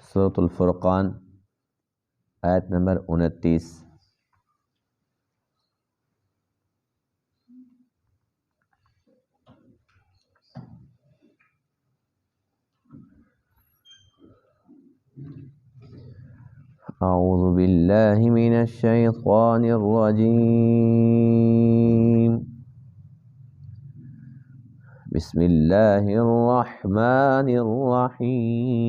سورۃ الفرقان آیت نمبر 29۔ اعوذ باللہ من الشیطان الرجیم، بسم اللہ الرحمن الرحیم۔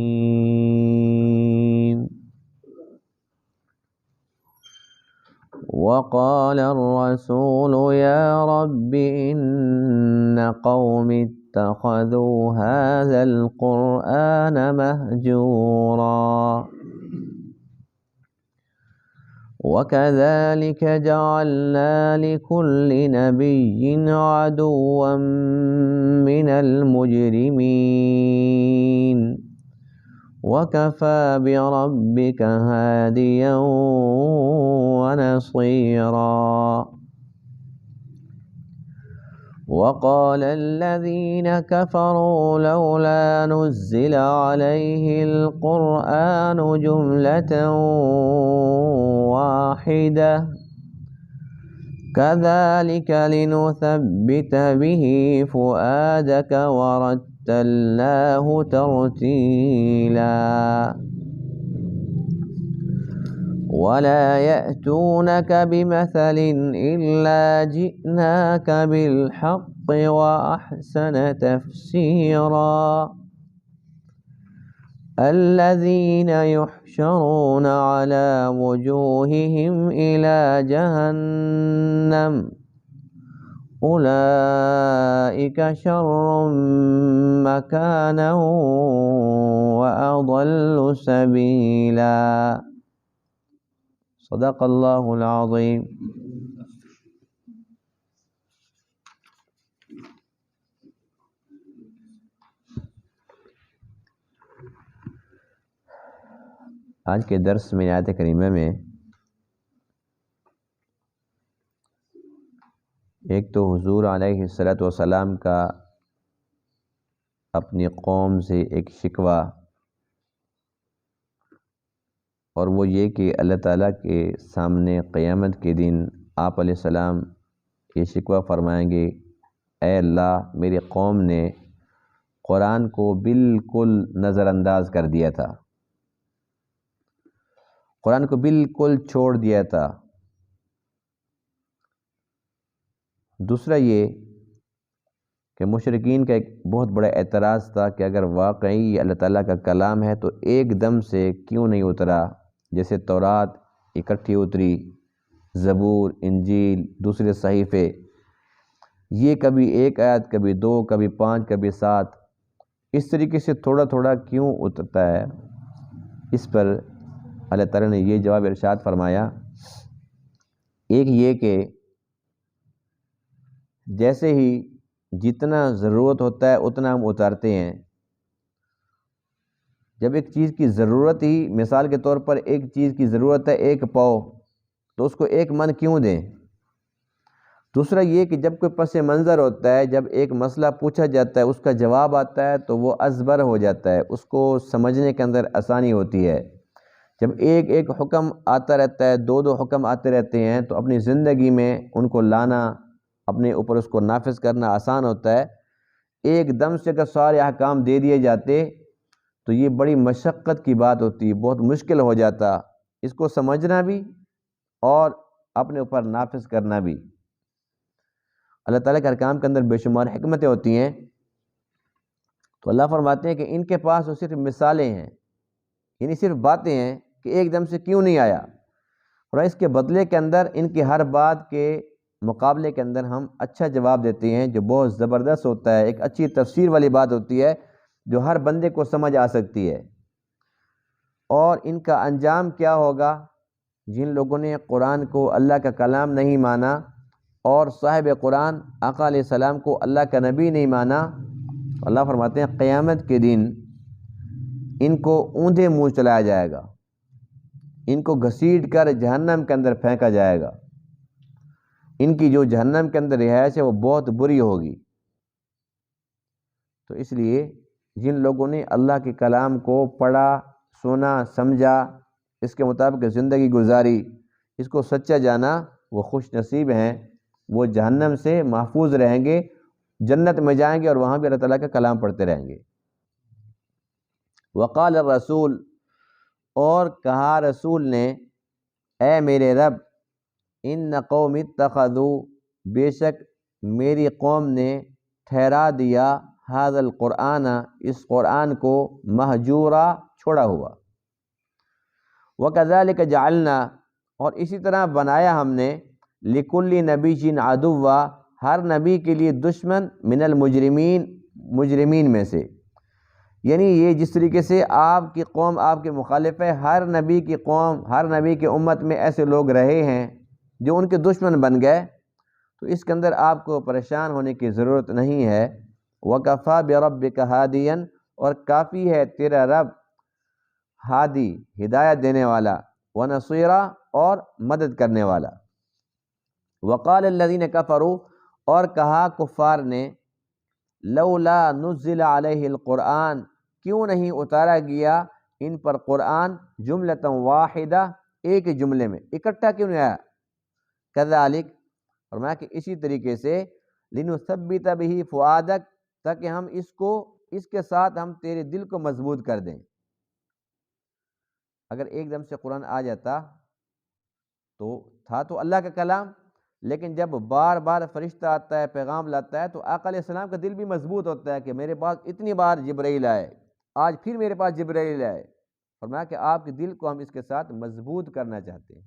وقال الرسول يا رب إن قوم اتخذوا هذا القرآن مهجورا وكذلك جعلنا لكل نبي عدوا من المجرمين وكفى بربك هاديا ونصيرا۔ وقال الذين كفروا لولا نزل عليه القرآن جملة واحدة كذلك لنثبت به فؤادك ورتلناه ترتيلا۔ ولا يأتونك بمثل إلا جئناك بالحق وأحسن تفسيرا۔ الذين يحشرون على وجوههم إلى جهنم أولئك شر مكانا وأضل سبيلا۔ صدق اللہ العظیم۔ آج کے درس میں آیت کریمہ میں ایک تو حضور علیہ الصلوۃ والسلام کا اپنی قوم سے ایک شکوہ، اور وہ یہ کہ اللہ تعالیٰ کے سامنے قیامت کے دن آپ علیہ السلام یہ شکوہ فرمائیں گے، اے اللہ میری قوم نے قرآن کو بالکل نظر انداز کر دیا تھا، قرآن کو بالکل چھوڑ دیا تھا۔ دوسرا یہ کہ مشرکین کا ایک بہت بڑا اعتراض تھا کہ اگر واقعی یہ اللہ تعالیٰ کا کلام ہے تو ایک دم سے کیوں نہیں اترا، جیسے تورات اکٹھی اتری، زبور، انجیل، دوسرے صحیفے، یہ کبھی ایک آیت، کبھی 2، کبھی 5، کبھی 7، اس طریقے سے تھوڑا تھوڑا کیوں اترتا ہے؟ اس پر اللہ تعالیٰ نے یہ جواب ارشاد فرمایا، ایک یہ کہ جیسے ہی جتنا ضرورت ہوتا ہے اتنا ہم اتارتے ہیں۔ جب ایک چیز کی ضرورت ہی، مثال کے طور پر ایک چیز کی ضرورت ہے 1 پاؤ، تو اس کو 1 من کیوں دیں؟ دوسرا یہ کہ جب کوئی پس منظر ہوتا ہے، جب ایک مسئلہ پوچھا جاتا ہے، اس کا جواب آتا ہے تو وہ ازبر ہو جاتا ہے، اس کو سمجھنے کے اندر آسانی ہوتی ہے۔ جب ایک ایک حکم آتا رہتا ہے، 2 حکم آتے رہتے ہیں، تو اپنی زندگی میں ان کو لانا، اپنے اوپر اس کو نافذ کرنا آسان ہوتا ہے۔ ایک دم سے اگر سارے احکام دے دیے جاتے تو یہ بڑی مشقت کی بات ہوتی، بہت مشکل ہو جاتا اس کو سمجھنا بھی اور اپنے اوپر نافذ کرنا بھی۔ اللہ تعالیٰ کے احکام کے اندر بے شمار حکمتیں ہوتی ہیں، تو اللہ فرماتے ہیں کہ ان کے پاس وہ صرف مثالیں ہیں، یعنی صرف باتیں ہیں کہ ایک دم سے کیوں نہیں آیا، اور اس کے بدلے کے اندر ان کی ہر بات کے مقابلے کے اندر ہم اچھا جواب دیتے ہیں جو بہت زبردست ہوتا ہے، ایک اچھی تفسیر والی بات ہوتی ہے جو ہر بندے کو سمجھ آ سکتی ہے۔ اور ان کا انجام کیا ہوگا؟ جن لوگوں نے قرآن کو اللہ کا کلام نہیں مانا اور صاحب قرآن آقا علیہ السلام کو اللہ کا نبی نہیں مانا، اللہ فرماتے ہیں قیامت کے دن ان کو اوندھے منہ چلایا جائے گا، ان کو گھسیٹ کر جہنم کے اندر پھینکا جائے گا۔ ان کی جو جہنم کے اندر رہائش ہے وہ بہت بری ہوگی۔ تو اس لیے جن لوگوں نے اللہ کے کلام کو پڑھا، سنا سمجھا، اس کے مطابق زندگی گزاری، اس کو سچا جانا، وہ خوش نصیب ہیں، وہ جہنم سے محفوظ رہیں گے، جنت میں جائیں گے اور وہاں بھی اللہ تعالیٰ کا کلام پڑھتے رہیں گے۔ وقال الرسول، اور کہا رسول نے، اے میرے رب، ان قوم اتخذوا، بے شک میری قوم نے ٹھہرا دیا، ھذا القرآن، اس قرآن کو، مہجورا، چھوڑا ہوا، وکذالک جعلنا، اور اسی طرح بنایا ہم نے، لکل نبی عدوا، ہر نبی کے لیے دشمن، من المجرمین، مجرمین میں سے، یعنی یہ جس طریقے سے آپ کی قوم آپ کے مخالف ہے، ہر نبی کی قوم، ہر نبی کی امت میں ایسے لوگ رہے ہیں جو ان کے دشمن بن گئے، تو اس کے اندر آپ کو پریشان ہونے کی ضرورت نہیں ہے۔ وَكَفَى بِرَبِّكَ هَادِيًا، اور کافی ہے تیرا رب ہادی، ہدایت دینے والا، وَنَصِيرًا، اور مدد کرنے والا۔ وَقَالَ الَّذِينَ كَفَرُوا، اور کہا کفار نے، لولا نزل علیہ القرآن، کیوں نہیں اتارا گیا ان پر قرآن، جملۃ واحدہ، ایک جملے میں، اکٹھا کیوں نہیں آیا؟ کذالک، فرمایا کہ اسی طریقے سے، لنثبت بہ فؤادک، تاکہ ہم اس کے ساتھ ہم تیرے دل کو مضبوط کر دیں۔ اگر ایک دم سے قرآن آ جاتا تو تھا تو اللہ کا کلام، لیکن جب بار بار فرشتہ آتا ہے، پیغام لاتا ہے، تو آقا علیہ السلام کا دل بھی مضبوط ہوتا ہے کہ میرے پاس اتنی بار جبرائیل آئے، آج پھر میرے پاس جبرائیل آئے۔ فرمایا کہ آپ کے دل کو ہم اس کے ساتھ مضبوط کرنا چاہتے ہیں۔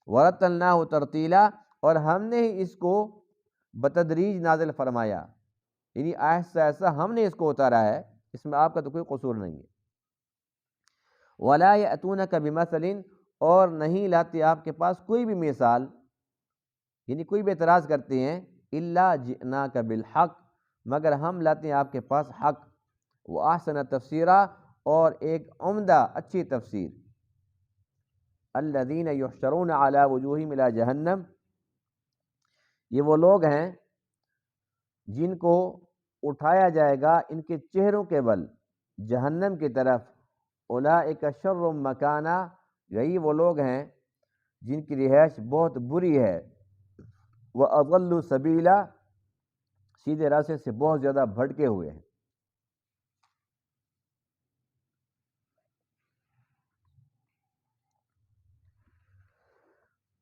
وَرَتَّلْنَاهُ تَرْتِيلًا، اور ہم نے ہی اس کو بتدریج نازل فرمایا، یعنی آہستہ آہستہ ہم نے اس کو اتارا ہے، اس میں آپ کا تو کوئی قصور نہیں ہے۔ وَلَا يَأْتُونَكَ بِمَثَلٍ، اور نہیں لاتے آپ کے پاس کوئی بھی مثال، یعنی کوئی بھی اعتراض کرتے ہیں، إِلَّا جِئْنَاكَ بِالْحَقِّ، مگر ہم لاتے ہیں آپ کے پاس حق، وَأَحْسَنَ تَفْسِيرًا، اور ایک عمدہ اچھی تفسیر۔ الَّذِينَ يُحْشَرُونَ عَلَى وُجُوهِهِمْ إِلَى جَهَنَّمَ، یہ وہ لوگ ہیں جن کو اٹھایا جائے گا ان کے چہروں کے بل جہنم کی طرف۔ اولئک شر مکانا، یہی وہ لوگ ہیں جن کی رہائش بہت بری ہے۔ وَأَضَلُّ سَبِيلًا، سیدھے راستے سے بہت زیادہ بھٹکے ہوئے ہیں۔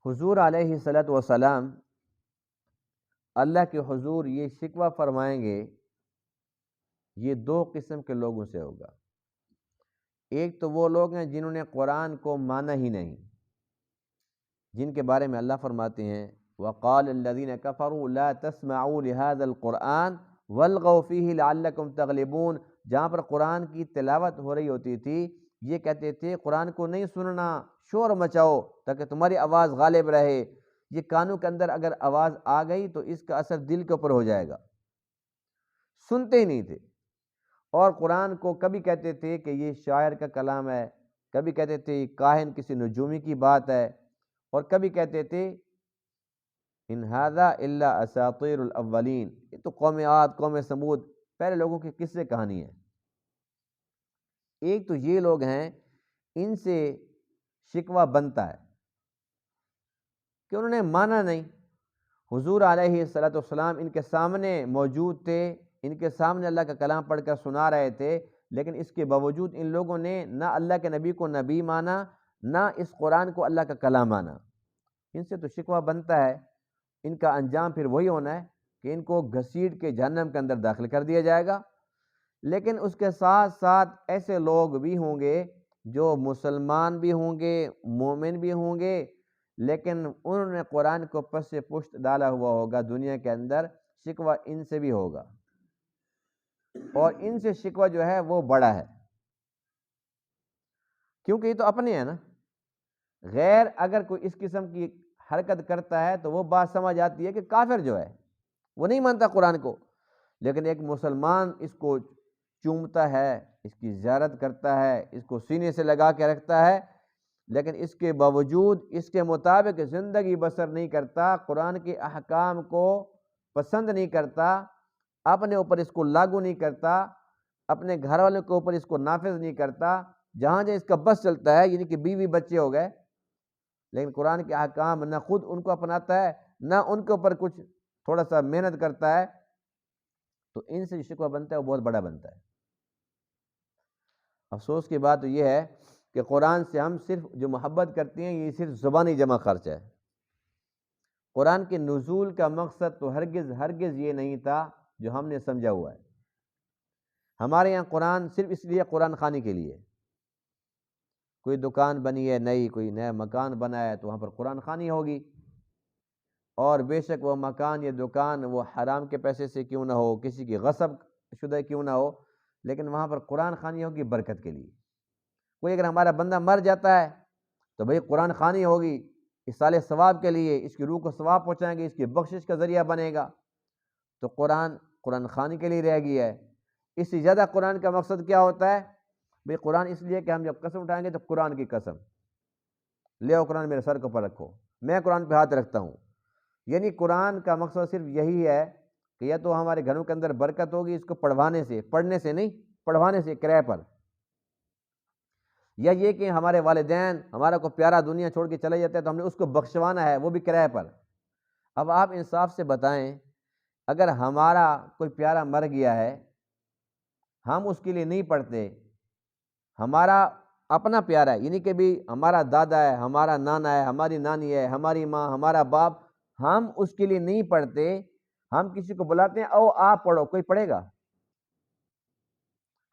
حضور علیہ الصلوۃ والسلام اللہ کے حضور یہ شکوہ فرمائیں گے، یہ دو قسم کے لوگوں سے ہوگا۔ ایک تو وہ لوگ ہیں جنہوں نے قرآن کو مانا ہی نہیں، جن کے بارے میں اللہ فرماتے ہیں، وَقَالَ الَّذِينَ كَفَرُوا لَا تَسْمَعُوا لِهَذَا الْقُرْآنِ وَالْغَوْا فِيهِ لَعَلَّكُمْ تَغْلِبُونَ، جہاں پر قرآن کی تلاوت ہو رہی ہوتی تھی، یہ کہتے تھے قرآن کو نہیں سننا، شور مچاؤ تاکہ تمہاری آواز غالب رہے۔ یہ کانوں کے اندر اگر آواز آ گئی تو اس کا اثر دل کے اوپر ہو جائے گا، سنتے ہی نہیں تھے۔ اور قرآن کو کبھی کہتے تھے کہ یہ شاعر کا کلام ہے، کبھی کہتے تھے یہ کاہن کسی نجومی کی بات ہے، اور کبھی کہتے تھے ان ھذا الا اساطیر الاولین، یہ تو قوم عاد، قوم ثمود، پہلے لوگوں کی قصے کہانی ہے۔ ایک تو یہ لوگ ہیں، ان سے شکوہ بنتا ہے کہ انہوں نے مانا نہیں۔ حضور علیہ الصلوۃ والسلام ان کے سامنے موجود تھے، ان کے سامنے اللہ کا کلام پڑھ کر سنا رہے تھے، لیکن اس کے باوجود ان لوگوں نے نہ اللہ کے نبی کو نبی مانا، نہ اس قرآن کو اللہ کا کلام مانا۔ ان سے تو شکوہ بنتا ہے، ان کا انجام پھر وہی ہونا ہے کہ ان کو گھسیٹ کے جہنم کے اندر داخل کر دیا جائے گا۔ لیکن اس کے ساتھ ساتھ ایسے لوگ بھی ہوں گے جو مسلمان بھی ہوں گے، مومن بھی ہوں گے، لیکن انہوں نے قرآن کو پس سے پشت ڈالا ہوا ہوگا دنیا کے اندر، شکوہ ان سے بھی ہوگا، اور ان سے شکوہ جو ہے وہ بڑا ہے، کیونکہ یہ تو اپنے ہیں نا۔ غیر اگر کوئی اس قسم کی حرکت کرتا ہے تو وہ بات سمجھ آتی ہے کہ کافر جو ہے وہ نہیں مانتا قرآن کو، لیکن ایک مسلمان اس کو چومتا ہے، اس کی زیارت کرتا ہے، اس کو سینے سے لگا کے رکھتا ہے، لیکن اس کے باوجود اس کے مطابق زندگی بسر نہیں کرتا، قرآن کے احکام کو پسند نہیں کرتا، اپنے اوپر اس کو لاگو نہیں کرتا، اپنے گھر والوں کے اوپر اس کو نافذ نہیں کرتا، جہاں اس کا بس چلتا ہے، یعنی کہ بیوی بچے ہو گئے، لیکن قرآن کے احکام نہ خود ان کو اپناتا ہے، نہ ان کے اوپر کچھ تھوڑا سا محنت کرتا ہے، تو ان سے جو شکوہ بنتا ہے وہ بہت بڑا بنتا ہے۔ افسوس کی بات تو یہ ہے کہ قرآن سے ہم صرف جو محبت کرتے ہیں یہ صرف زبانی جمع خرچ ہے۔ قرآن کے نزول کا مقصد تو ہرگز یہ نہیں تھا جو ہم نے سمجھا ہوا ہے۔ ہمارے یہاں قرآن صرف اس لیے قرآن خوانی کے لیے، کوئی دکان بنی ہے نئی، کوئی نیا مکان بنا ہے تو وہاں پر قرآن خوانی ہوگی، اور بے شک وہ مکان یا دکان وہ حرام کے پیسے سے کیوں نہ ہو، کسی کی غصب شدہ کیوں نہ ہو، لیکن وہاں پر قرآن خوانی ہوگی برکت کے لیے۔ کوئی اگر ہمارا بندہ مر جاتا ہے تو بھئی قرآن خوانی ہوگی اصالِ ثواب کے لیے، اس کی روح کو ثواب پہنچائیں گے، اس کی بخشش کا ذریعہ بنے گا، تو قرآن خوانی کے لیے رہ گیا ہے۔ اس سے زیادہ قرآن کا مقصد کیا ہوتا ہے؟ بھئی قرآن اس لیے کہ ہم جب قسم اٹھائیں گے تو قرآن کی قسم، لے آؤ قرآن میرے سر کے اوپر رکھو، میں قرآن پہ ہاتھ رکھتا ہوں۔ یعنی قرآن کا مقصد صرف یہی ہے کہ یا تو ہمارے گھروں کے اندر برکت ہوگی اس کو پڑھوانے سے، پڑھنے سے نہیں، پڑھوانے سے کرائے پر، یا یہ کہ ہمارے والدین ہمارا کو پیارا دنیا چھوڑ کے چلے جاتے ہیں تو ہم نے اس کو بخشوانا ہے، وہ بھی کرائے پر۔ اب آپ انصاف سے بتائیں، اگر ہمارا کوئی پیارا مر گیا ہے، ہم اس کے لیے نہیں پڑھتے، ہمارا اپنا پیارا ہے، یعنی کہ بھی ہمارا دادا ہے، ہمارا نانا ہے، ہماری نانی ہے، ہماری ماں، ہمارا باپ، ہم اس کے لیے نہیں پڑھتے، ہم کسی کو بلاتے ہیں او آپ پڑھو، کوئی پڑھے گا؟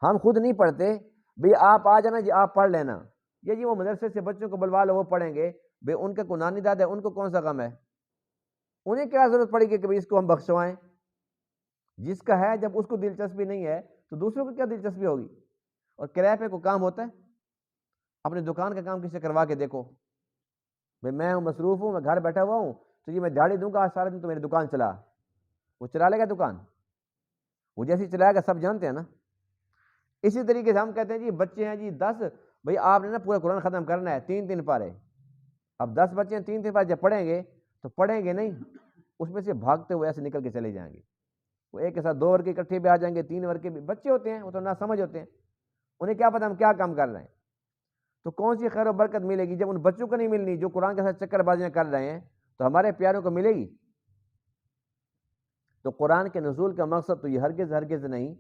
ہم خود نہیں پڑھتے، بھئی آپ آ جانا جی آپ پڑھ لینا، یا جی وہ مدرسے سے بچوں کو بلوا لو وہ پڑھیں گے، بھئی ان کا کوئی نانی دادا ہے، ان کو کون سا غم ہے؟ انہیں کیا ضرورت پڑے گی کہ بھئی اس کو ہم بخشوائیں؟ جس کا ہے جب اس کو دلچسپی نہیں ہے تو دوسروں کو کیا دلچسپی ہوگی؟ اور کرائے پہ کوئی کام ہوتا ہے؟ اپنے دکان کا کام کسی سے کروا کے دیکھو، بھئی میں مصروف ہوں، میں گھر بیٹھا ہوا ہوں تو جی میں دہاڑی دوں گا آج سارا دن تو میری دکان چلا، وہ چلا لے گا دکان؟ وہ جیسی چلائے گا سب جانتے ہیں نا۔ اسی طریقے سے ہم کہتے ہیں جی بچے ہیں جی 10، بھئی آپ نے نا پورا قرآن ختم کرنا ہے 3 پارے، اب 10 بچے ہیں 3 پارے جب پڑھیں گے تو پڑھیں گے نہیں، اس میں سے بھاگتے ہوئے ایسے نکل کے چلے جائیں گے، وہ ایک کے ساتھ 2 ورقے اکٹھے بھی آ جائیں گے، 3 ورقے بھی، بچے ہوتے ہیں وہ تو نہ سمجھ ہوتے ہیں، انہیں کیا پتہ ہم کیا کام کر رہے ہیں، تو کون سی خیر و برکت ملے گی جب ان بچوں کو نہیں ملنی جو قرآن کے ساتھ چکر بازیاں کر رہے ہیں، تو ہمارے پیاروں کو ملے گی؟ تو قرآن کے نزول کا مقصد تو یہ ہرگز نہیں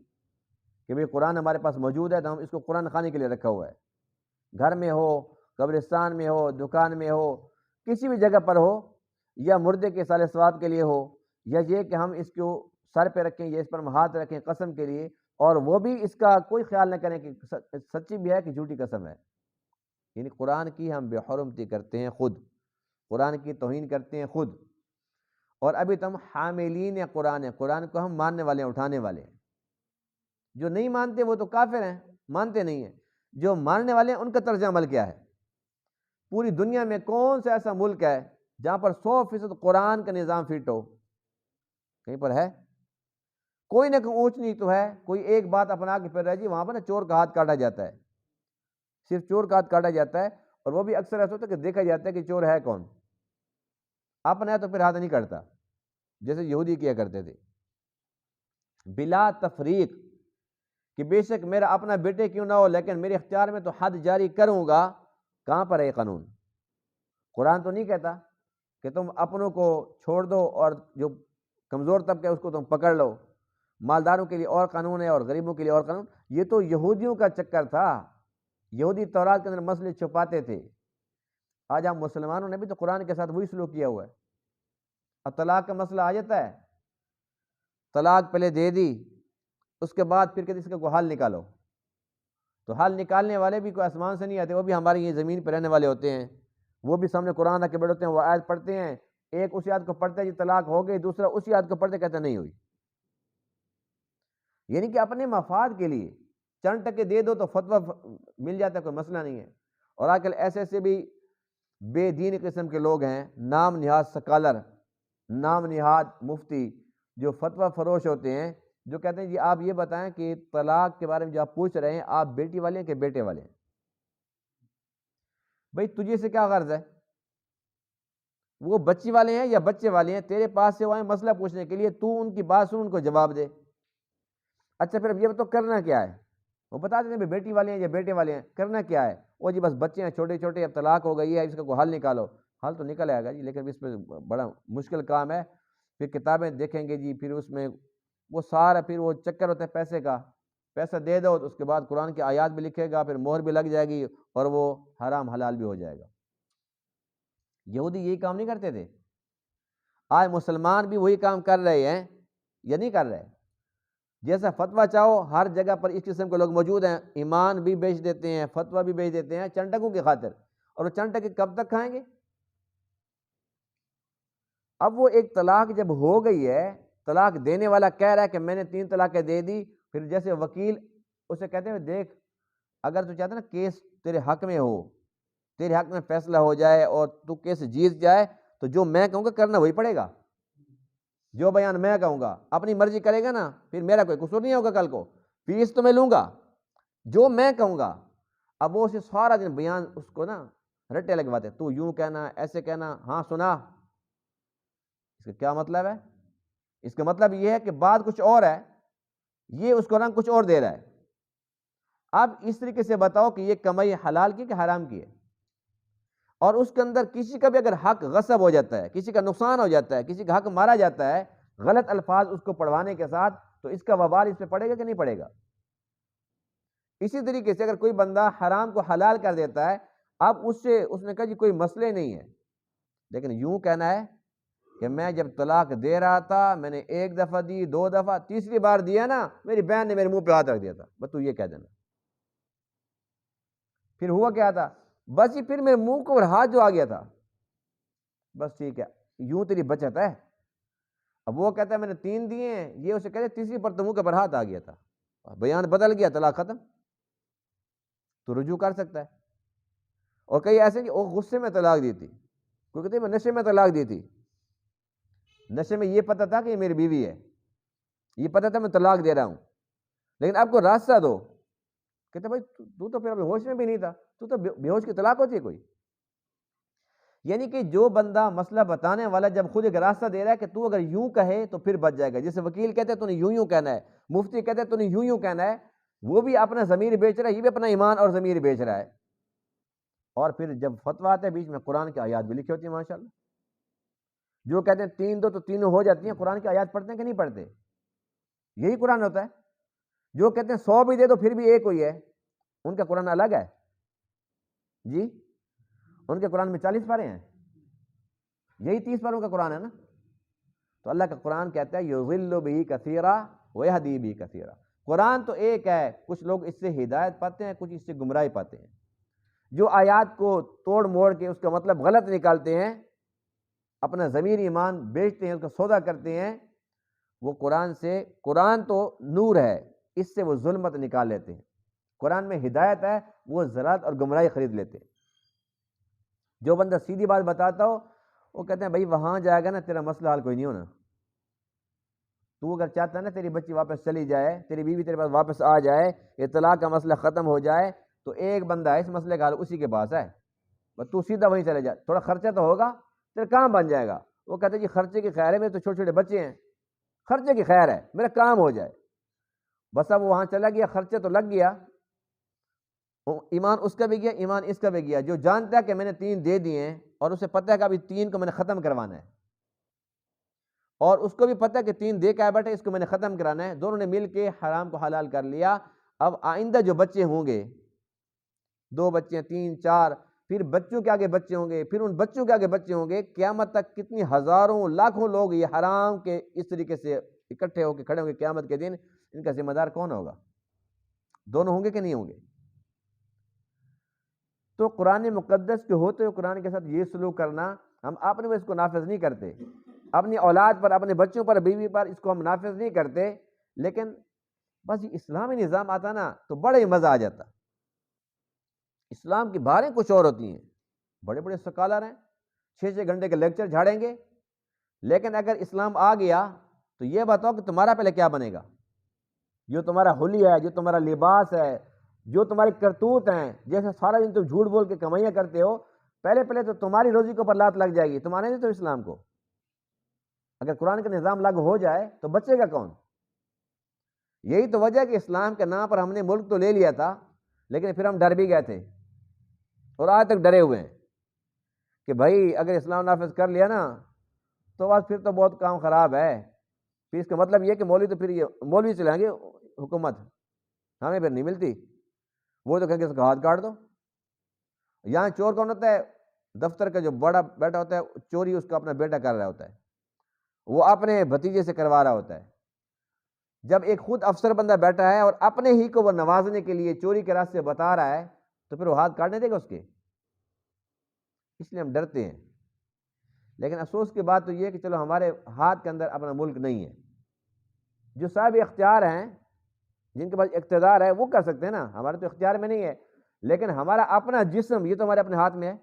کہ بھئی قرآن ہمارے پاس موجود ہے تو ہم اس کو قرآن خوانی کے لیے رکھا ہوا ہے، گھر میں ہو، قبرستان میں ہو، دکان میں ہو، کسی بھی جگہ پر ہو، یا مردے کے اصالِ ثواب کے لیے ہو، یا یہ کہ ہم اس کو سر پہ رکھیں یا اس پر ہم ہاتھ رکھیں قسم کے لیے، اور وہ بھی اس کا کوئی خیال نہ کریں کہ سچی بھی ہے کہ جھوٹی قسم ہے، یعنی قرآن کی ہم بے حرمتی کرتے ہیں خود، قرآن کی توہین کرتے ہیں خود، اور ابھی تو ہم حاملین قرآن ہیں، قرآن کو ہم ماننے والے ہیں، اٹھانے والے ہیں۔ جو نہیں مانتے وہ تو کافر ہیں، مانتے نہیں ہیں، جو ماننے والے ہیں ان کا طرز عمل کیا ہے؟ پوری دنیا میں کون سا ایسا ملک ہے جہاں پر 100% قرآن کا نظام فٹ ہو؟ کہیں پر ہے؟ کوئی نہ کوئی اونچ نیچ تو ہے، کوئی ایک بات اپنا کے پھر رہ جی، وہاں پر نا چور کا ہاتھ کاٹا جاتا ہے، صرف چور کا ہاتھ کاٹا جاتا ہے، اور وہ بھی اکثر ایسا ہوتا ہے کہ دیکھا جاتا ہے کہ چور ہے کون، اپنا ہے تو پھر ہاتھ نہیں کاٹتا، جیسے یہودی کیا کرتے تھے، بلا تفریق، کہ بے شک میرا اپنا بیٹے کیوں نہ ہو لیکن میرے اختیار میں تو حد جاری کروں گا۔ کہاں پر ہے یہ قانون؟ قرآن تو نہیں کہتا کہ تم اپنوں کو چھوڑ دو اور جو کمزور طبقہ ہے اس کو تم پکڑ لو، مالداروں کے لیے اور قانون ہے اور غریبوں کے لیے اور قانون، یہ تو یہودیوں کا چکر تھا، یہودی تورات کے اندر مسئلے چھپاتے تھے، آج ہم مسلمانوں نے بھی تو قرآن کے ساتھ وہی سلوک کیا ہوا ہے۔ اب طلاق کا مسئلہ آ جاتا ہے، طلاق پہلے دے دی، اس کے بعد پھر کہتے اس کا کوئی حل نکالو، تو حل نکالنے والے بھی کوئی آسمان سے نہیں آتے، وہ بھی ہماری یہ زمین پہ رہنے والے ہوتے ہیں، وہ بھی سامنے قرآن رکھ کے بیٹھے ہوتے ہیں، وہ آیت پڑھتے ہیں، ایک اس آیت کو پڑھتے ہیں جی طلاق ہو گئی، دوسرا اسی آیت کو پڑھتے کہتے نہیں ہوئی، یعنی کہ اپنے مفاد کے لیے چند ٹکے دے دو تو فتویٰ مل جاتا ہے، کوئی مسئلہ نہیں ہے۔ اور آج کل ایسے ایسے بھی بے دین قسم کے لوگ ہیں، نام نہاد سکالر، نام نہاد مفتی، جو فتویٰ فروش ہوتے ہیں، جو کہتے ہیں جی آپ یہ بتائیں کہ طلاق کے بارے میں جو آپ پوچھ رہے ہیں آپ بیٹی والے ہیں کہ بیٹے والے ہیں؟ بھئی تجھے سے کیا غرض ہے؟ وہ بچی والے ہیں یا بچے والے ہیں؟ تیرے پاس سے وہ آئے مسئلہ پوچھنے کے لیے، تو ان کی بات سن، ان کو جواب دے۔ اچھا پھر اب یہ تو کرنا کیا ہے؟ وہ بتا دیتے ہیں بیٹی والے ہیں یا بیٹے والے ہیں، کرنا کیا ہے، وہ جی بس بچے ہیں چھوٹے چھوٹے، اب طلاق ہو گئی ہے، اس کا کوئی حل نکالو۔ حل تو نکل آئے گا جی، لیکن اس پہ بڑا مشکل کام ہے۔ پھر کتابیں دیکھیں گے جی، پھر اس میں وہ سارا پھر وہ چکر ہوتا ہے پیسے کا، پیسہ دے دو تو اس کے بعد قرآن کی آیات بھی لکھے گا، پھر مہر بھی لگ جائے گی اور وہ حرام حلال بھی ہو جائے گا۔ یہودی یہی کام نہیں کرتے تھے؟ آج مسلمان بھی وہی کام کر رہے ہیں یا نہیں کر رہے؟ جیسا فتویٰ چاہو ہر جگہ پر اس قسم کے لوگ موجود ہیں، ایمان بھی بیچ دیتے ہیں، فتویٰ بھی بیچ دیتے ہیں چنٹکوں کی خاطر، اور وہ چنٹکے کب تک کھائیں گے؟ اب وہ ایک طلاق جب ہو گئی ہے، طلاق دینے والا کہہ رہا ہے کہ میں نے 3 طلاقیں دے دی، پھر جیسے وکیل اسے کہتے ہیں دیکھ اگر تو چاہتا نا کیس تیرے حق میں ہو، تیرے حق میں فیصلہ ہو جائے اور تو کیس جیت جائے، تو جو میں کہوں گا کرنا وہی پڑے گا، جو بیان میں کہوں گا، اپنی مرضی کرے گا نا پھر میرا کوئی قصور نہیں ہوگا، کل کو فیس تو میں لوں گا جو میں کہوں گا۔ اب وہ اسے سارا دن بیان اس کو نا رٹے لگواتے، تو یوں کہنا ایسے کہنا، ہاں سنا، اس کا کیا مطلب ہے؟ اس کا مطلب یہ ہے کہ بات کچھ اور ہے، یہ اس کو رنگ کچھ اور دے رہا ہے۔ اب اس طریقے سے بتاؤ کہ یہ کمائی حلال کی کہ حرام کی ہے، اور اس کے اندر کسی کا بھی اگر حق غصب ہو جاتا ہے، کسی کا نقصان ہو جاتا ہے، کسی کا حق مارا جاتا ہے غلط الفاظ اس کو پڑھوانے کے ساتھ، تو اس کا وبال اس پہ پڑے گا کہ نہیں پڑے گا؟ اسی طریقے سے اگر کوئی بندہ حرام کو حلال کر دیتا ہے، اب اس نے کہا جی کوئی مسئلہ نہیں ہے، لیکن یوں کہنا ہے کہ میں جب طلاق دے رہا تھا میں نے 1 دفعہ دی، 2 دفعہ، تیسری بار دیا نا میری بہن نے میرے منہ پہ ہاتھ رکھ دیا تھا، بس تو یہ کہہ دینا۔ پھر ہوا کیا تھا؟ بس یہ پھر میرے منہ کو ہاتھ جو آ گیا تھا، بس ٹھیک ہے، یوں تیری بچت ہے۔ اب وہ کہتا ہے میں نے 3 دیے ہیں، یہ اسے کہتے تیسری پر تو منہ کے پر ہاتھ آ گیا تھا، بیان بدل گیا، طلاق ختم، تو رجوع کر سکتا ہے۔ اور کئی ایسے کہ وہ غصے میں طلاق دی تھی، کوئی کہتے میں نشے میں طلاق دی تھی، نشے میں یہ پتہ تھا کہ یہ میری بیوی ہے، یہ پتہ تھا میں طلاق دے رہا ہوں، لیکن آپ کو راستہ دو، کہتے بھائی تو پھر ابھی ہوش میں بھی نہیں تھا، تو بے ہوش کی طلاق ہوتی ہے کوئی؟ یعنی کہ جو بندہ مسئلہ بتانے والا جب خود ایک راستہ دے رہا ہے کہ تو اگر یوں کہے تو پھر بچ جائے گا، جیسے وکیل کہتے ہیں تو نے یوں کہنا ہے، مفتی کہتے ہیں تو نے یوں کہنا ہے، وہ بھی اپنا ضمیر بیچ رہا ہے، یہ بھی اپنا ایمان اور ضمیر بیچ رہا ہے۔ اور پھر جب فتویٰ آتا ہے بیچ میں قرآن کی آیات بھی لکھی ہوتی ہیں ماشاءاللہ، جو کہتے ہیں 3 دو تو تینوں ہو جاتی ہیں، قرآن کی آیات پڑھتے ہیں کہ نہیں پڑھتے؟ یہی قرآن ہوتا ہے۔ جو کہتے ہیں 100 بھی دے تو پھر بھی ایک ہوئی ہے، ان کا قرآن الگ ہے جی، ان کے قرآن میں 40 پارے ہیں، یہی 30 پاروں کا قرآن ہے نا۔ تو اللہ کا قرآن کہتا ہے یضل بہ کثیرا ویہدی بہ کثیرا، قرآن تو ایک ہے، کچھ لوگ اس سے ہدایت پاتے ہیں، کچھ اس سے گمراہی پاتے ہیں۔ جو آیات کو توڑ موڑ کے اس کا مطلب غلط نکالتے ہیں، اپنا ضمیر ایمان بیچتے ہیں، اس کا سودا کرتے ہیں، وہ قرآن تو نور ہے، اس سے وہ ظلمت نکال لیتے ہیں۔ قرآن میں ہدایت ہے، وہ ضلالت اور گمراہی خرید لیتے ہیں۔ جو بندہ سیدھی بات بتاتا ہو وہ کہتے ہیں بھائی وہاں جائے گا نا تیرا مسئلہ حل کوئی نہیں ہونا، تو اگر چاہتا ہے نا تیری بچی واپس چلی جائے، تیری بیوی تیرے پاس واپس آ جائے، یہ طلاق کا مسئلہ ختم ہو جائے، تو ایک بندہ ہے اس مسئلے کا حل اسی کے پاس ہے، بس تو سیدھا وہیں چلے جائے، تھوڑا خرچہ تو ہوگا، تیرا کام بن جائے گا۔ وہ کہتے ہیں جی خرچے کی خیر ہے، میرے تو چھوٹے چھوٹے بچے ہیں، خرچے کی خیر ہے، میرا کام ہو جائے، بس اب وہاں چلا گیا، خرچے تو لگ گیا، ایمان اس کا بھی گیا، ایمان اس کا بھی گیا۔ جو جانتا ہے کہ میں نے 3 دے دیے ہیں اور اسے پتہ ہے کہ ابھی 3 کو میں نے ختم کروانا ہے، اور اس کو بھی پتہ ہے کہ 3 دے کے آئے بیٹھے، اس کو میں نے ختم کرانا ہے، دونوں نے مل کے حرام کو حلال کر لیا۔ اب آئندہ جو بچے ہوں گے، 2 بچے، 3، 4، پھر بچوں کے آگے بچے ہوں گے، پھر ان بچوں کے آگے بچے ہوں گے، قیامت تک کتنی ہزاروں لاکھوں لوگ یہ حرام کے اس طریقے سے اکٹھے ہو کے کھڑے ہوں گے قیامت کے دن، ان کا ذمہ دار کون ہوگا؟ دونوں ہوں گے کہ نہیں ہوں گے؟ تو قرآن مقدس کے ہوتے ہوئے قرآن کے ساتھ یہ سلوک کرنا، ہم اپنے میں اس کو نافذ نہیں کرتے، اپنی اولاد پر، اپنے بچوں پر، بیوی پر اس کو ہم نافذ نہیں کرتے، لیکن بس یہ اسلامی نظام آتا نا تو بڑا ہی مزہ آ جاتا۔ اسلام کی باتیں کچھ اور ہوتی ہیں، بڑے بڑے سکالر ہیں، 6 گھنٹے کے لیکچر جھاڑیں گے، لیکن اگر اسلام آ گیا تو یہ بتاؤ کہ تمہارا پہلے کیا بنے گا؟ جو تمہارا حلیہ ہے، جو تمہارا لباس ہے، جو تمہاری کرتوت ہیں، جیسے سارا دن تم جھوٹ بول کے کمائیاں کرتے ہو، پہلے تو تمہاری روزی کے اوپر لات لگ جائے گی، تمہارے نہیں تو اسلام کو۔ اگر قرآن کا نظام لاگو ہو جائے تو بچے گا کون؟ یہی تو وجہ ہے کہ اسلام کے نام پر ہم نے ملک تو لے لیا تھا، لیکن پھر ہم ڈر بھی گئے تھے اور آج تک ڈرے ہوئے ہیں کہ بھائی اگر اسلام نافذ کر لیا نا تو بس پھر تو بہت کام خراب ہے، پھر اس کا مطلب یہ کہ مولوی تو پھر یہ مولوی چلائیں گے حکومت، ہمیں پھر نہیں ملتی، وہ تو کہیں گے اس کا ہاتھ کاٹ دو۔ یہاں چور کون ہوتا ہے؟ دفتر کا جو بڑا بیٹا ہوتا ہے، چوری اس کا اپنا بیٹا کر رہا ہوتا ہے، وہ اپنے بھتیجے سے کروا رہا ہوتا ہے۔ جب ایک خود افسر بندہ بیٹھا ہے اور اپنے ہی کو وہ نوازنے کے لیے چوری کے راستے بتا رہا ہے تو پھر وہ ہاتھ کاٹنے دے گا اس کے؟ اس لیے ہم ڈرتے ہیں۔ لیکن افسوس کی بات تو یہ ہے کہ چلو ہمارے ہاتھ کے اندر اپنا ملک نہیں ہے، جو صاحب اختیار ہیں، جن کے پاس اقتدار ہے وہ کر سکتے ہیں نا، ہمارے تو اختیار میں نہیں ہے۔ لیکن ہمارا اپنا جسم یہ تو ہمارے اپنے ہاتھ میں ہے۔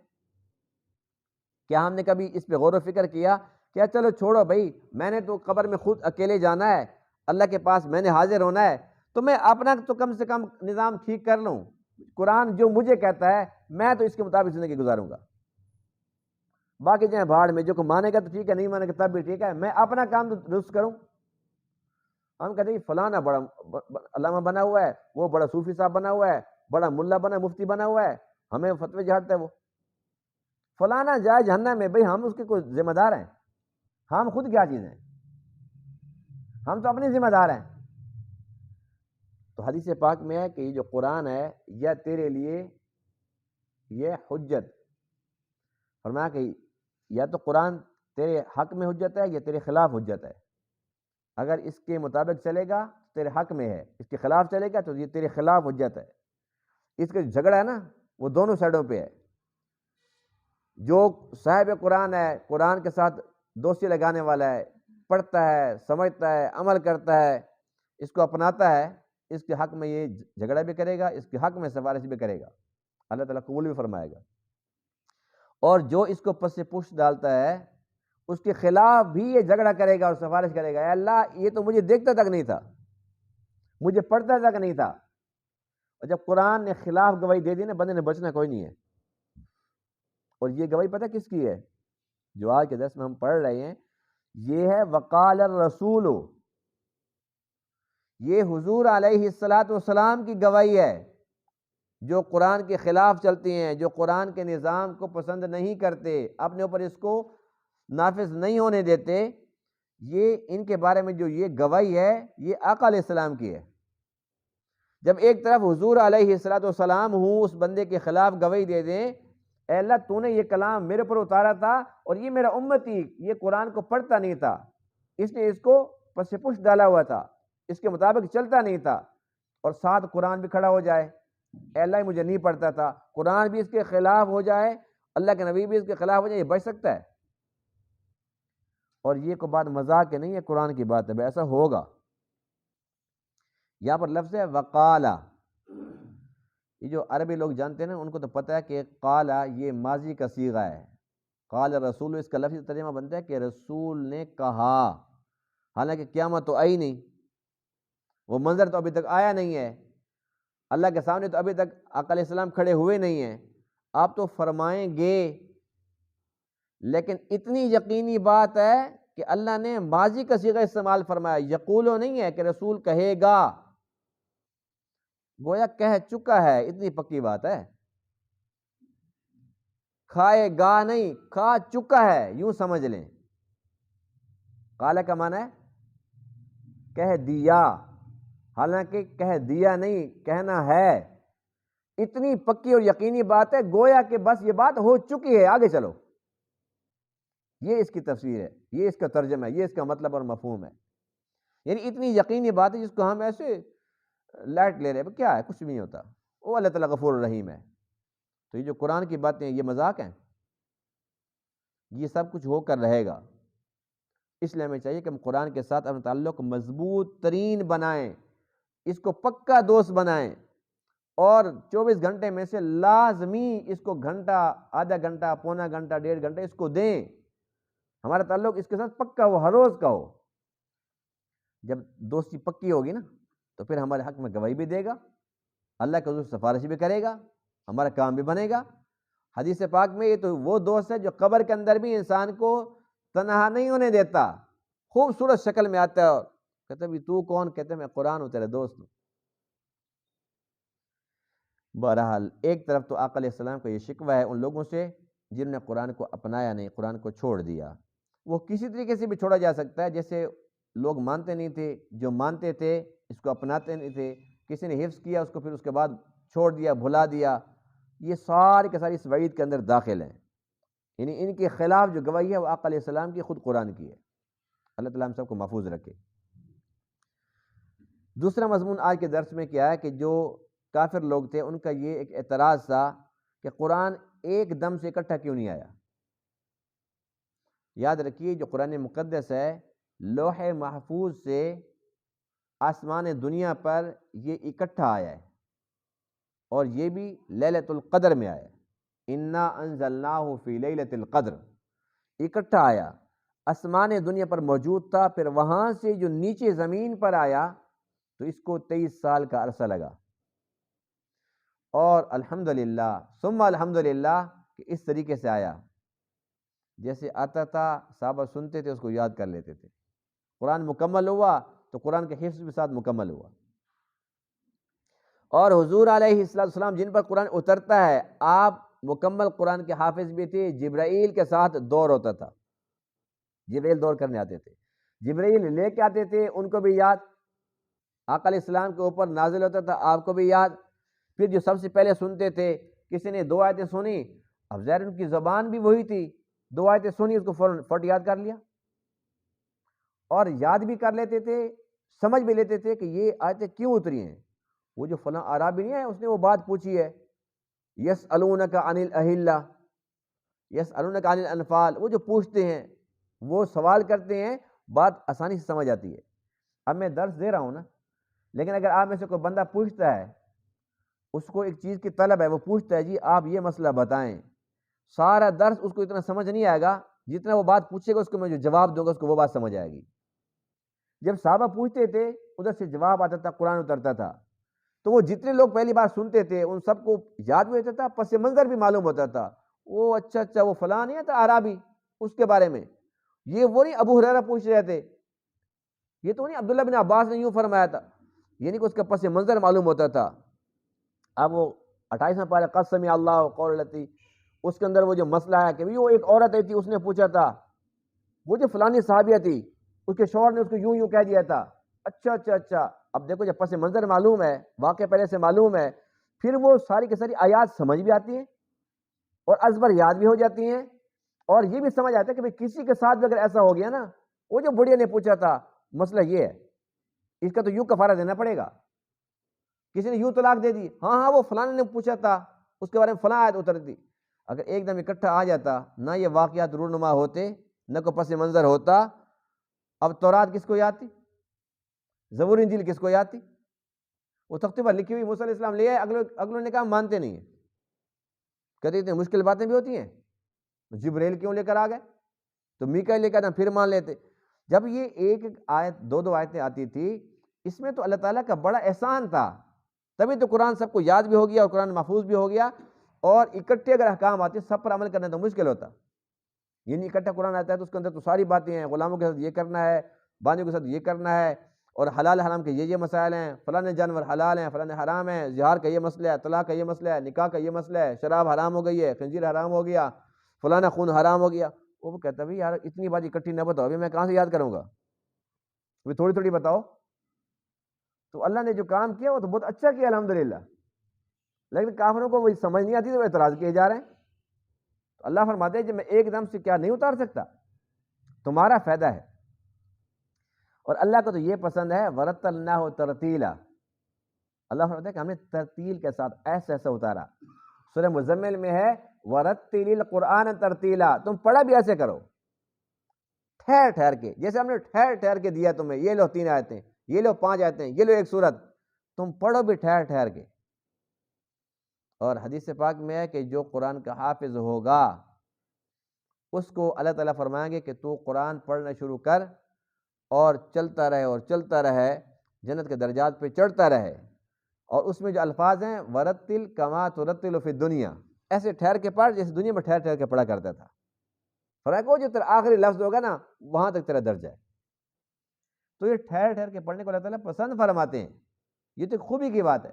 کیا ہم نے کبھی اس پہ غور و فکر کیا؟ کیا چلو چھوڑو بھائی، میں نے تو قبر میں خود اکیلے جانا ہے، اللہ کے پاس میں نے حاضر ہونا ہے، تو میں اپنا تو کم سے کم نظام ٹھیک کر لوں، قرآن جو مجھے کہتا ہے میں تو اس کے مطابق زندگی گزاروں گا، باقی جائیں بھاڑ میں، جو کو مانے گا تو ٹھیک ہے، نہیں مانے گا تب بھی ٹھیک ہے، میں اپنا کام تو درست کروں۔ ہم کہتے ہیں فلانا بڑا علامہ بنا ہوا ہے، وہ بڑا صوفی صاحب بنا ہوا ہے، بڑا ملا بنا مفتی بنا ہوا ہے، ہمیں فتوی جھاڑتا ہے وہ، فلانا جائے جہنم میں، بھئی ہم اس کے کوئی ذمہ دار ہیں؟ ہم خود کیا چیز ہیں؟ ہم تو اپنی ذمہ دار ہیں۔ تو حدیث پاک میں ہے کہ یہ جو قرآن ہے یہ تیرے لیے یہ حجت، فرمایا کہ یا تو قرآن تیرے حق میں حجت ہے یا تیرے خلاف حجت ہے، اگر اس کے مطابق چلے گا تو تیرے حق میں ہے، اس کے خلاف چلے گا تو یہ تیرے خلاف حجت ہے۔ اس کا جھگڑا ہے نا وہ دونوں سائڈوں پہ ہے، جو صاحب قرآن ہے، قرآن کے ساتھ دوستی لگانے والا ہے، پڑھتا ہے، سمجھتا ہے، عمل کرتا ہے، اس کو اپناتا ہے، اس کے حق میں یہ جھگڑا بھی کرے گا، اس کے حق میں سفارش بھی کرے گا، اللہ تعالیٰ قبول بھی فرمائے گا۔ اور جو اس کو پس سے پشت ڈالتا ہے اس کے خلاف بھی یہ جھگڑا کرے گا اور سفارش کرے گا، اے اللہ یہ تو مجھے دیکھتا تک نہیں تھا، مجھے پڑھتا تک نہیں تھا۔ اور جب قرآن نے خلاف گواہی دے دی نا، بندے نے بچنا کوئی نہیں ہے۔ اور یہ گواہی پتہ کس کی ہے؟ جو آج کے درس میں ہم پڑھ رہے ہیں، یہ ہے وقال الرسول، یہ حضور علیہ الصلاۃ کی گواہی ہے۔ جو قرآن کے خلاف چلتے ہیں، جو قرآن کے نظام کو پسند نہیں کرتے، اپنے اوپر اس کو نافذ نہیں ہونے دیتے، یہ ان کے بارے میں جو یہ گواہی ہے یہ آقا علیہ السلام کی ہے۔ جب ایک طرف حضور علیہ السلام ہوں اس بندے کے خلاف گواہی دے دیں، اے اللہ تو نے یہ کلام میرے پر اتارا تھا اور یہ میرا امتی یہ قرآن کو پڑھتا نہیں تھا، اس نے اس کو پس پش ڈالا ہوا تھا، اس کے مطابق چلتا نہیں تھا، اور ساتھ قرآن بھی کھڑا ہو جائے، اے اللہ مجھے نہیں پڑھتا تھا، قرآن بھی اس کے خلاف ہو جائے، اللہ کے نبی بھی اس کے خلاف ہو جائے، یہ بچ سکتا ہے؟ اور یہ کوئی بات مذاق کے نہیں ہے، قرآن کی بات ہے، ایسا ہوگا۔ یہاں پر لفظ ہے وقالا، یہ جو عربی لوگ جانتے ہیں نا ان کو تو پتہ ہے کہ قالا یہ ماضی کا صیغہ ہے، قال رسول اس کا لفظی ترجمہ بنتا ہے کہ رسول نے کہا، حالانکہ قیامت تو آئی نہیں، وہ منظر تو ابھی تک آیا نہیں ہے، اللہ کے سامنے تو ابھی تک آقا علیہ السلام کھڑے ہوئے نہیں ہیں، آپ تو فرمائیں گے۔ لیکن اتنی یقینی بات ہے کہ اللہ نے ماضی کا صیغہ استعمال فرمایا، یقولو نہیں ہے کہ رسول کہے گا، گویا کہہ چکا ہے، اتنی پکی بات ہے، کھائے گا نہیں، کھا چکا ہے، یوں سمجھ لیں۔ قال کا معنی ہے کہہ دیا، حالانکہ کہہ دیا نہیں، کہنا ہے، اتنی پکی اور یقینی بات ہے گویا کہ بس یہ بات ہو چکی ہے، آگے چلو۔ یہ اس کی تفسیر ہے، یہ اس کا ترجمہ ہے، یہ اس کا مطلب اور مفہوم ہے، یعنی اتنی یقینی بات ہے جس کو ہم ایسے لائٹ لے رہے ہیں، کیا ہے، کچھ بھی نہیں ہوتا، وہ اللہ تعالیٰ غفور الرحیم ہے۔ تو یہ جو قرآن کی باتیں یہ مذاق ہیں، یہ سب کچھ ہو کر رہے گا، اس لیے ہمیں چاہیے کہ ہم قرآن کے ساتھ اپنا تعلق مضبوط ترین بنائیں، اس کو پکا دوست بنائیں، اور 24 گھنٹے میں سے لازمی اس کو گھنٹہ، آدھا گھنٹہ، پونا گھنٹہ، 1.5 گھنٹہ اس کو دیں، ہمارا تعلق اس کے ساتھ پکا ہو، ہر روز کا ہو۔ جب دوستی پکی ہوگی نا تو پھر ہمارے حق میں گواہی بھی دے گا، اللہ کے حضور سفارش بھی کرے گا، ہمارا کام بھی بنے گا۔ حدیث پاک میں یہ تو وہ دوست ہے جو قبر کے اندر بھی انسان کو تنہا نہیں ہونے دیتا، خوبصورت شکل میں آتا ہے، کہتا بھی تو کون؟ کہتے میں قرآن ہوں، تیرا دوست ہوں۔ بہرحال ایک طرف تو آقا علیہ السلام کا یہ شکوہ ہے ان لوگوں سے جنہوں نے قرآن کو اپنایا نہیں، قرآن کو چھوڑ دیا۔ وہ کسی طریقے سے بھی چھوڑا جا سکتا ہے، جیسے لوگ مانتے نہیں تھے، جو مانتے تھے اس کو اپناتے نہیں تھے، کسی نے حفظ کیا اس کو پھر اس کے بعد چھوڑ دیا، بھلا دیا، یہ ساری کے ساری اس وعید کے اندر داخل ہیں۔ یعنی ان کے خلاف جو گواہی ہے وہ آقا علیہ السلام کی، خود قرآن کی ہے۔ اللہ تعالیٰ ہم سب کو محفوظ رکھے۔ دوسرا مضمون آج کے درس میں کیا ہے کہ جو کافر لوگ تھے ان کا یہ ایک اعتراض تھا کہ قرآن ایک دم سے اکٹھا کیوں نہیں آیا۔ یاد رکھیے جو قرآن مقدس ہے لوح محفوظ سے آسمان دنیا پر یہ اکٹھا آیا ہے، اور یہ بھی لیلۃ القدر میں آیا ہے۔ انا انزلناہ فی لیلۃ القدر، اکٹھا آیا، آسمان دنیا پر موجود تھا، پھر وہاں سے جو نیچے زمین پر آیا تو اس کو 23 سال کا عرصہ لگا۔ اور الحمدللہ ثم الحمدللہ کہ اس طریقے سے آیا، جیسے آتا تھا صحابہ سنتے تھے اس کو یاد کر لیتے تھے۔ قرآن مکمل ہوا تو قرآن کے حفظ کے ساتھ مکمل ہوا۔ اور حضور علیہ السلام جن پر قرآن اترتا ہے آپ مکمل قرآن کے حافظ بھی تھے، جبرائیل کے ساتھ دور ہوتا تھا، جبرائیل دور کرنے آتے تھے، جبرائیل لے کے آتے تھے، ان کو بھی یاد، آقا علیہ السلام کے اوپر نازل ہوتا تھا، آپ کو بھی یاد۔ پھر جو سب سے پہلے سنتے تھے، کسی نے 2 آیتیں سنی، اب ظاہر ان کی زبان بھی وہی تھی، 2 آیتیں سنی اس کو فوراً یاد کر لیا، اور یاد بھی کر لیتے تھے، سمجھ بھی لیتے تھے کہ یہ آیتیں کیوں اتری ہیں۔ وہ جو فلاں عرابی نہیں ہے اس نے وہ بات پوچھی ہے، یسألونک عن الاہلہ، یسألونک عن الانفال، وہ جو پوچھتے ہیں وہ سوال کرتے ہیں، بات آسانی سے سمجھ آتی ہے۔ اب میں درس دے رہا ہوں نا، لیکن اگر آپ میں سے کوئی بندہ پوچھتا ہے، اس کو ایک چیز کی طلب ہے، وہ پوچھتا ہے جی آپ یہ مسئلہ بتائیں، سارا درس اس کو اتنا سمجھ نہیں آئے گا جتنا وہ بات پوچھے گا اس کو میں جو جواب دوں گا اس کو وہ بات سمجھ آئے گی۔ جب صحابہ پوچھتے تھے ادھر سے جواب آتا تھا، قرآن اترتا تھا، تو وہ جتنے لوگ پہلی بار سنتے تھے ان سب کو یاد بھی ہوتا تھا، پس منظر بھی معلوم ہوتا تھا، وہ اچھا وہ فلاں نہیں تھا عرابی، اس کے بارے میں، یہ وہ نہیں ابو ہریرہ پوچھ رہے تھے، یہ تو نہیں عبداللہ بن عباس نے یوں فرمایا تھا، یعنی کہ اس کا پس منظر معلوم ہوتا تھا۔ اب وہ 28واں پارہ قد سمع اللہ قول التی، اس کے اندر وہ جو مسئلہ ہے کہ وہ ایک عورت آئی تھی، اس نے پوچھا تھا، وہ جو فلانی صحابیہ تھی اس کے شوہر نے اس کو یوں کہہ دیا تھا، اچھا اب دیکھو جب پس منظر معلوم ہے، واقعہ پہلے سے معلوم ہے، پھر وہ ساری کی ساری آیات سمجھ بھی آتی ہیں اور ازبر یاد بھی ہو جاتی ہیں، اور یہ بھی سمجھ آتا ہے کہ کسی کے ساتھ بھی اگر ایسا ہو گیا نا، وہ جو بڑھیا نے پوچھا تھا مسئلہ یہ ہے، اس کا تو یوں کفارہ دینا پڑے گا، کسی نے یوں طلاق دے دی، ہاں وہ فلاں نے پوچھا تھا اس کے بارے میں فلاں آیت اترتی، اگر ایک دم اکٹھا آ جاتا نہ یہ واقعات رونما ہوتے، نہ کوئی پس منظر ہوتا، اب تورات کس کو یاد تھی، زبور انجیل کس کو یاد تھی، وہ تختے پر لکھی ہوئی موسیٰ علیہ السلام لے آئے، اگلوں نے کہا مانتے نہیں ہیں، کہتے اتنی مشکل باتیں بھی ہوتی ہیں، جبرائیل کیوں لے کر آ گئے، تو میکائیل لے کر پھر مان لیتے۔ جب یہ ایک آیت 2 آیتیں آتی تھی، اس میں تو اللہ تعالیٰ کا بڑا احسان تھا، تبھی تو قرآن سب کو یاد بھی ہو گیا اور قرآن محفوظ بھی ہو گیا، اور اکٹھے اگر احکام آتے سب پر عمل کرنا تو مشکل ہوتا، یعنی اکٹھا قرآن آتا ہے تو اس کے اندر تو ساری باتیں ہیں، غلاموں کے ساتھ یہ کرنا ہے، بانیوں کے ساتھ یہ کرنا ہے، اور حلال حرام کے یہ مسائل ہیں، فلاں جانور حلال ہیں، فلاں حرام ہیں، زہار کا یہ مسئلہ ہے، طلاق کا یہ مسئلہ ہے، نکاح کا یہ مسئلہ ہے، شراب حرام ہو گئی ہے، خنزیر حرام ہو گیا، فلانا خون حرام ہو گیا۔ وہ کہتا ہے یار اتنی بات اکٹھی نہ بتاؤ، ابھی میں کہاں سے یاد کروں گا، ابھی تھوڑی تھوڑی بتاؤ۔ تو اللہ نے جو کام کیا وہ تو بہت اچھا کیا الحمدللہ، لیکن کافروں کو وہی سمجھ نہیں آتی تو وہ اعتراض کیے جا رہے ہیں۔ تو اللہ فرماتے ہیں کہ میں ایک دم سے کیا نہیں اتار سکتا، تمہارا فائدہ ہے، اور اللہ کو تو یہ پسند ہے وَرَتَّلْنَاهُ تَرْتِيلًا، اللہ فرماتے ہیں کہ ہم نے ترتیل کے ساتھ ایسا اتارا۔ سورہ مزمل میں ہے وَرَتِّلِ الْقُرْآنَ تَرْتِيلًا، تم پڑھا بھی ایسے کرو، ٹھہر ٹھہر کے، جیسے ہم نے ٹھہر ٹھہر کے دیا تمہیں، یہ لو 3 آیتیں، یہ لو 5 آیتیں، یہ لو 1 سورت، تم پڑھو بھی ٹھہر ٹھہر کے۔ اور حدیث پاک میں ہے کہ جو قرآن کا حافظ ہوگا اس کو اللہ تعالیٰ فرمائیں گے کہ تو قرآن پڑھنا شروع کر اور چلتا رہے اور چلتا رہے، جنت کے درجات پہ چڑھتا رہے، اور اس میں جو الفاظ ہیں وَرَتِّلْ كَمَا تُرَتِّلُ فِي الدُّنْيَا، ایسے ٹھہر کے پڑھ جیسے دنیا میں ٹھہر ٹھہر کے پڑھا کرتا تھا، فرق ہو جو تیرا آخری لفظ ہوگا نا وہاں تک تیرا درجہ ہے۔ تو یہ ٹھہر ٹھہر کے پڑھنے کو اللہ تعالیٰ پسند فرماتے ہیں، یہ تو ایک خوبی کی بات ہے۔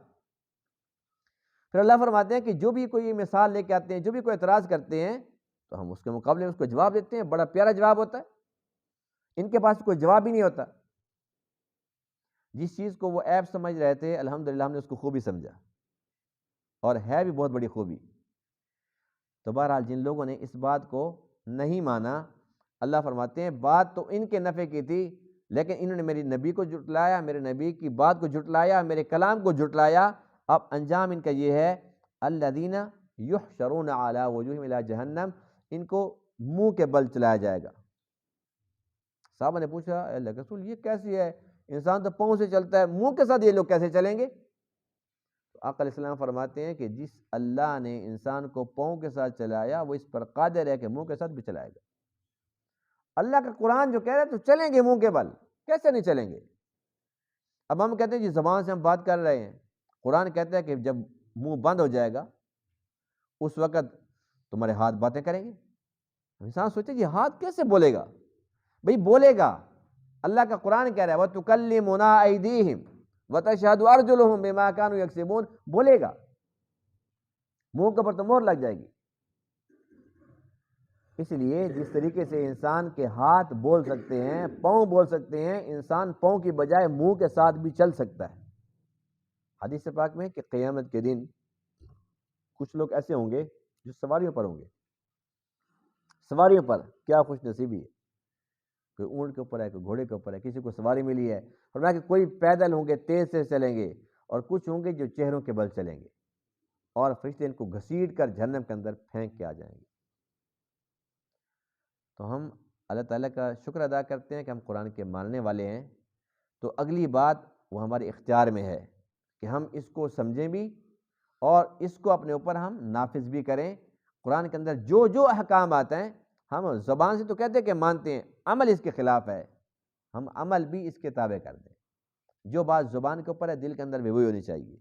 پھر اللہ فرماتے ہیں کہ جو بھی کوئی مثال لے کے آتے ہیں، جو بھی کوئی اعتراض کرتے ہیں، تو ہم اس کے مقابلے میں اس کو جواب دیتے ہیں، بڑا پیارا جواب ہوتا ہے، ان کے پاس کوئی جواب ہی نہیں ہوتا۔ جس چیز کو وہ عیب سمجھ رہے تھے، الحمدللہ ہم نے اس کو خوبی سمجھا، اور ہے بھی بہت بڑی خوبی۔ تو بہرحال جن لوگوں نے اس بات کو نہیں مانا، اللہ فرماتے ہیں بات تو ان کے نفع کی تھی، لیکن انہوں نے میری نبی کو جھٹلایا، میرے نبی کی بات کو جھٹلایا، میرے کلام کو جھٹلایا۔ اب انجام ان کا یہ ہے، الذین یحشرون علی وجوہہم الی جہنم، ان کو منہ کے بل چلایا جائے گا۔ صحابہ نے پوچھا اے اللہ کے رسول یہ کیسی ہے، انسان تو پاؤں سے چلتا ہے، منہ کے ساتھ یہ لوگ کیسے چلیں گے؟ تو آقا علیہ السلام فرماتے ہیں کہ جس اللہ نے انسان کو پاؤں کے ساتھ چلایا، وہ اس پر قادر ہے کہ منہ کے ساتھ بھی چلائے گا۔ اللہ کا قرآن جو کہہ رہا ہے تو چلیں گے منہ کے بل، کیسے نہیں چلیں گے؟ اب ہم کہتے ہیں جی زبان سے ہم بات کر رہے ہیں، قرآن کہتا ہے کہ جب منہ بند ہو جائے گا اس وقت تمہارے ہاتھ باتیں کریں گے۔ انسان سوچے جی ہاتھ کیسے بولے گا؟ بھئی بولے گا، اللہ کا قرآن کہہ رہا ہے وَتُكَلِّمُنَا أَيْدِيهِمْ وَتَشْهَدُ أَرْجُلُهُمْ بِمَا كَانُوا يَكْسِبُونَ، بولے گا، منہ کے اوپر تو مہر لگ جائے گی۔ اس لیے جس طریقے سے انسان کے ہاتھ بول سکتے ہیں، پاؤں بول سکتے ہیں، انسان پاؤں کی بجائے منہ کے ساتھ بھی چل سکتا ہے۔ حدیث پاک میں کہ قیامت کے دن کچھ لوگ ایسے ہوں گے جو سواریوں پر ہوں گے، سواریوں پر، کیا خوش نصیبی ہے، کوئی اونٹ کے اوپر ہے، کوئی گھوڑے کے اوپر ہے، کسی کو سواری ملی ہے، فرمایا کہ کوئی پیدل ہوں گے، تیز سے چلیں گے، اور کچھ ہوں گے جو چہروں کے بل چلیں گے، اور فرشتے ان کو گھسیٹ کر جہنم کے اندر پھینک کے آ جائیں گے۔ تو ہم اللہ تعالیٰ کا شکر ادا کرتے ہیں کہ ہم قرآن کے ماننے والے ہیں۔ تو اگلی بات وہ ہمارے اختیار میں ہے کہ ہم اس کو سمجھیں بھی اور اس کو اپنے اوپر ہم نافذ بھی کریں۔ قرآن کے اندر جو جو احکام آتے ہیں ہم زبان سے تو کہتے ہیں کہ مانتے ہیں، عمل اس کے خلاف ہے، ہم عمل بھی اس کے تابع کر دیں۔ جو بات زبان کے اوپر ہے دل کے اندر بھی وہی ہونی چاہیے۔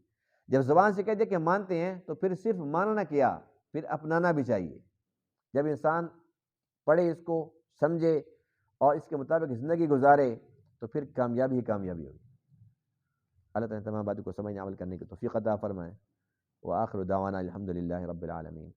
جب زبان سے کہتے ہیں کہ مانتے ہیں تو پھر صرف ماننا کیا، پھر اپنانا بھی چاہیے۔ جب انسان پڑھے، اس کو سمجھے اور اس کے مطابق زندگی گزارے تو پھر کامیابی ہی کامیابی ہوگی۔ اللہ تعالیٰ تمام باتوں کو سمجھنے عمل کرنے کی توفیق عطا فرمائے۔ وآخر دعوانا الحمد للہ رب العالمین۔